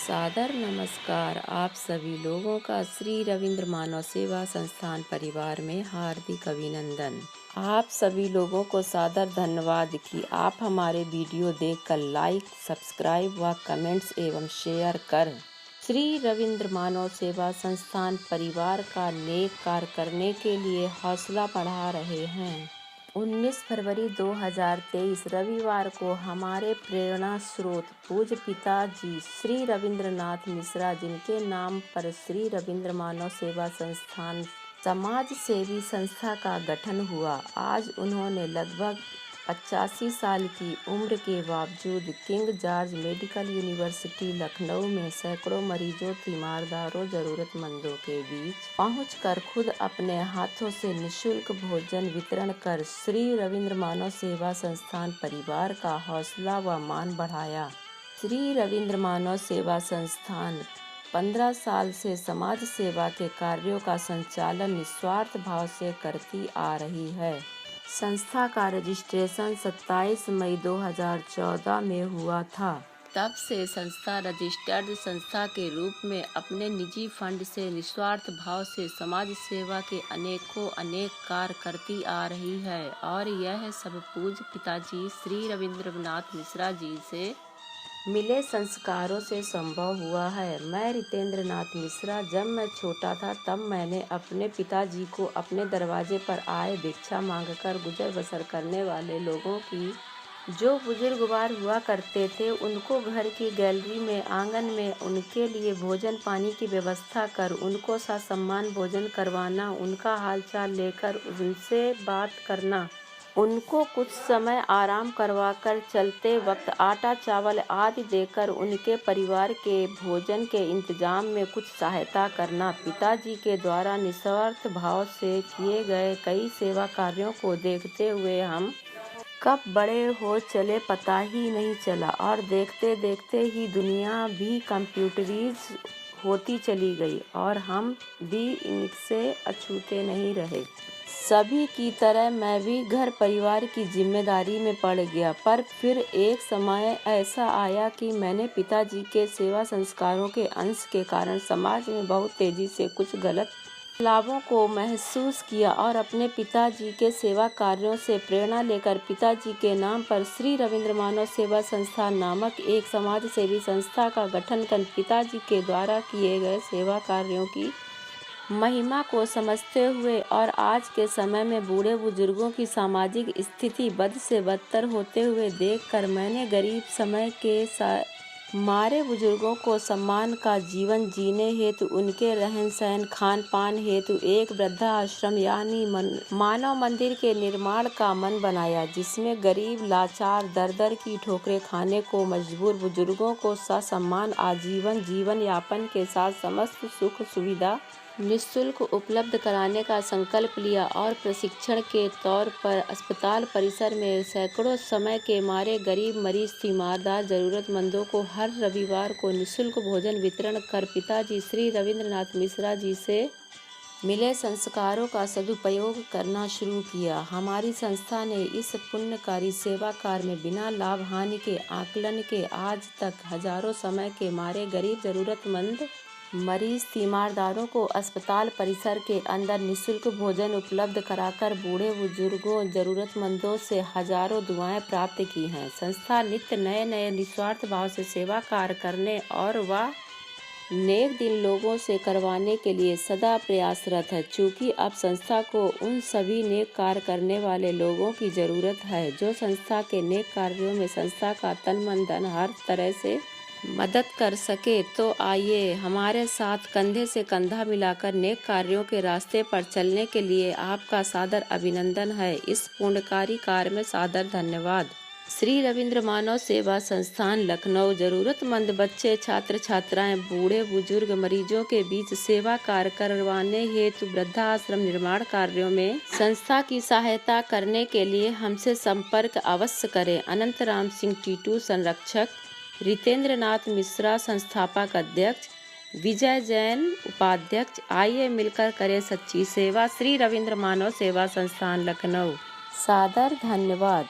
सादर नमस्कार। आप सभी लोगों का श्री रविंद्र मानव सेवा संस्थान परिवार में हार्दिक अभिनंदन। आप सभी लोगों को सादर धन्यवाद कि आप हमारे वीडियो देखकर लाइक, सब्सक्राइब व कमेंट्स एवं शेयर कर श्री रविंद्र मानव सेवा संस्थान परिवार का नेक कार्य करने के लिए हौसला बढ़ा रहे हैं। 19 फरवरी 2023 रविवार को हमारे प्रेरणा स्रोत पूज्य पिताजी श्री रविंद्रनाथ मिश्रा, जिनके नाम पर श्री रविंद्र मानव सेवा संस्थान समाज सेवी संस्था का गठन हुआ। आज उन्होंने लगभग 85 साल की उम्र के बावजूद king George medical university Lucknow में सैकड़ों मरीजों, तीमारदारों, जरूरतमंदों के बीच पहुंचकर खुद अपने हाथों से निःशुल्क भोजन वितरण कर श्री रविंद्र मानव सेवा संस्थान परिवार का हौसला व मान बढ़ाया। श्री रविंद्र मानव सेवा संस्थान 15 साल से समाज सेवा के कार्यों का संचालन निस्वार्थ भाव से करती आ रही है। संस्था का रजिस्ट्रेशन 27 मई 2014 में हुआ था। तब से संस्था रजिस्टर्ड संस्था के रूप में अपने निजी फंड से निस्वार्थ भाव से समाज सेवा के अनेक कार्य करती आ रही है और यह सब पूज्य पिताजी श्री रविंद्रनाथ मिश्रा जी से मिले संस्कारों से संभव हुआ है। मैं रितेंद्र नाथ मिश्रा, जब मैं छोटा था तब मैंने अपने पिताजी को अपने दरवाजे पर आए भिक्षा मांगकर गुजर बसर करने वाले लोगों की, जो बुजुर्गवार हुआ करते थे, उनको घर की गैलरी में, आंगन में उनके लिए भोजन पानी की व्यवस्था कर उनको ससम्मान भोजन करवाना, उनका हालचाल लेकर उनसे बात करना, उनको कुछ समय आराम करवाकर चलते वक्त आटा चावल आदि देकर उनके परिवार के भोजन के इंतजाम में कुछ सहायता करना। पिताजी के द्वारा निस्वार्थ भाव से किए गए कई सेवा कार्यों को देखते हुए हम कब बड़े हो चले पता ही नहीं चला और देखते देखते ही दुनिया भी कंप्यूटरीज होती चली गई और हम भी इनसे अछूते नहीं रहे। सभी की तरह मैं भी घर परिवार की जिम्मेदारी में पड़ गया, पर फिर एक समय ऐसा आया कि मैंने पिताजी के सेवा संस्कारों के अंश के कारण समाज में बहुत तेजी से कुछ गलत लाभों को महसूस किया और अपने पिताजी के सेवा कार्यों से प्रेरणा लेकर पिताजी के नाम पर श्री रविंद्र मानव सेवा संस्थान नामक एक समाज सेवी संस्था का गठन कर पिताजी के द्वारा किए गए सेवा कार्यों की महिमा को समझते हुए और आज के समय में बूढ़े बुजुर्गों की सामाजिक स्थिति बद से बदतर होते हुए देखकर मैंने गरीब समय के मारे बुजुर्गों को सम्मान का जीवन जीने हेतु उनके रहन सहन खान पान हेतु एक वृद्धाश्रम यानी मानव मंदिर के निर्माण का मन बनाया, जिसमें गरीब लाचार दर दर की ठोकरें खाने को मजबूर बुजुर्गों को ससम्मान आजीवन जीवन यापन के साथ समस्त सुख सुविधा निःशुल्क उपलब्ध कराने का संकल्प लिया और प्रशिक्षण के तौर पर अस्पताल परिसर में सैकड़ों समय के मारे गरीब मरीज, तीमारदार, जरूरतमंदों को हर रविवार को निःशुल्क भोजन वितरण कर पिताजी श्री रविंद्रनाथ मिश्रा जी से मिले संस्कारों का सदुपयोग करना शुरू किया। हमारी संस्था ने इस पुण्यकारी सेवा कार्य में बिना लाभ हानि के आकलन के आज तक हजारों समय के मारे गरीब जरूरतमंद मरीज, तीमारदारों को अस्पताल परिसर के अंदर निःशुल्क भोजन उपलब्ध कराकर बूढ़े बुजुर्गों, जरूरतमंदों से हजारों दुआएं प्राप्त की हैं। संस्था नित्य नए नए निस्वार्थ भाव से सेवा कार्य करने और वह नेक दिन लोगों से करवाने के लिए सदा प्रयासरत है। चूँकि अब संस्था को उन सभी नेक कार्य करने वाले लोगों की जरूरत है जो संस्था के नेक कार्यों में संस्था का तन मन धन हर तरह से मदद कर सके, तो आइए हमारे साथ कंधे से कंधा मिलाकर नेक कार्यों के रास्ते पर चलने के लिए आपका सादर अभिनंदन है। इस पुण्यकारी कार्य में सादर धन्यवाद। श्री रविंद्र मानव सेवा संस्थान लखनऊ जरूरतमंद बच्चे, छात्र छात्राएं, बूढ़े बुजुर्ग मरीजों के बीच सेवा कार्य करवाने हेतु वृद्धाश्रम निर्माण कार्यों में संस्था की सहायता करने के लिए हमसे संपर्क अवश्य करें। अनंत राम सिंह टीटू संरक्षक, रितेंद्र नाथ मिश्रा संस्थापक अध्यक्ष, विजय जैन उपाध्यक्ष। आइए मिलकर करें सच्ची सेवा। श्री रविंद्र मानव सेवा संस्थान लखनऊ। सादर धन्यवाद।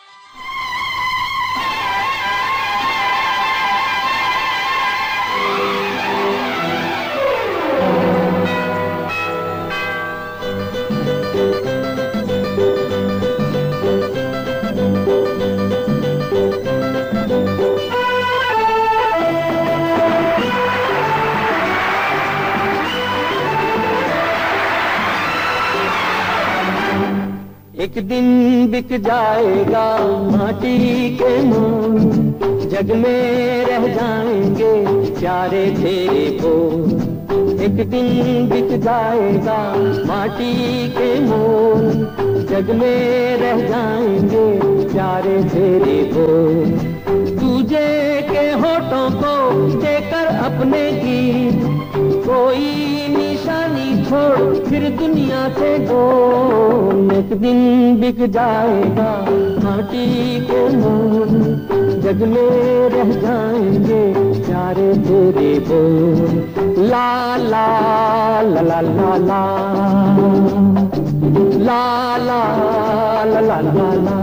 एक दिन बिक जाएगा माटी के मोल, जग में रह जाएंगे प्यारे तेरे बोल। एक दिन बिक जाएगा माटी के मोल, जग में रह जाएंगे प्यारे तेरे बोल। तुझे के होठों को देकर अपने गीत, कोई निशानी छोड़ फिर दुनिया से डोल। एक दिन बिक जाएगा माटी के मोल, जग में रह जाएंगे प्यारे तेरे बोल। ला ला ला ला ला ला ला ला ला ला ला।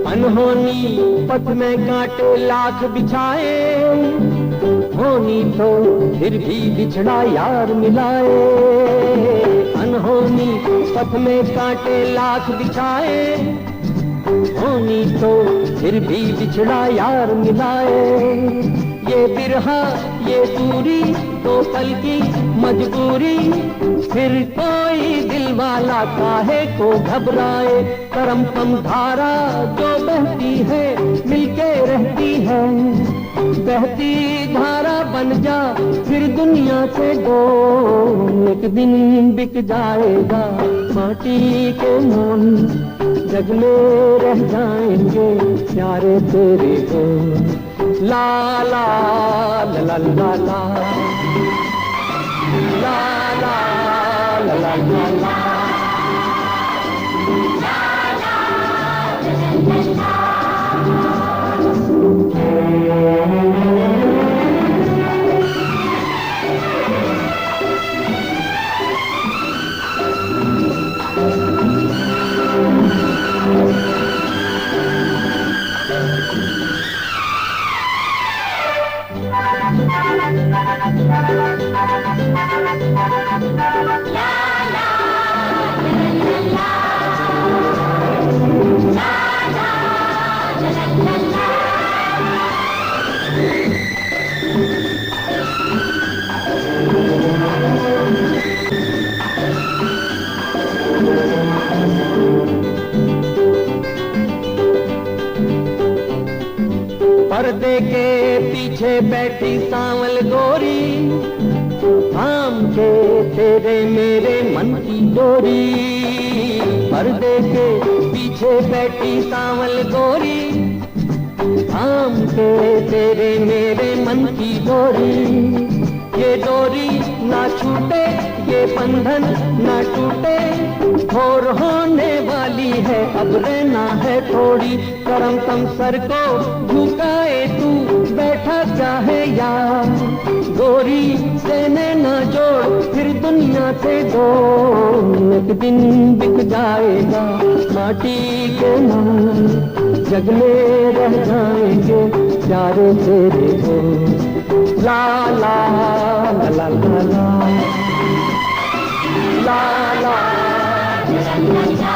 अनहोनी पथ में कांटे लाख बिछाए, होनी तो फिर भी बिछड़ा यार मिलाए। अनहोनी पथ में कांटे लाख बिछाए, होनी तो फिर भी बिछड़ा यार मिलाए। ये बिरहा ये दूरी तो पल की मजबूरी, फिर कोई दिल वाला काहे को घबराए। करम कम धारा जो बहती है मिलके रहती है, बहती धारा बन जा फिर दुनिया से डोल। एक दिन बिक जाएगा माटी के मोल, जग में रह जाएंगे प्यारे तेरे बोल। ला ला ला ला ला ला ला ला ला ला ला। पर्दे के पीछे बैठी सांवल गोरी, थाम के तेरे मेरे मन की डोरी। पर्दे के पीछे बैठी सांवल गोरी, थाम के तेरे मेरे मन की डोरी। ये डोरी ना छूटे ये बंधन ना टूटे, भोर होने वाली है अब रहना है थोड़ी। करम कम सर को झुकाए तू बैठा चाहे यार, गोरी से न जोड़ फिर दुनिया से डोल। एक दिन बिक जाएगा माटी के मोल, जग में रह जाएंगे प्यारे तेरे बोल। ला ला ला ला ला ला ला ला।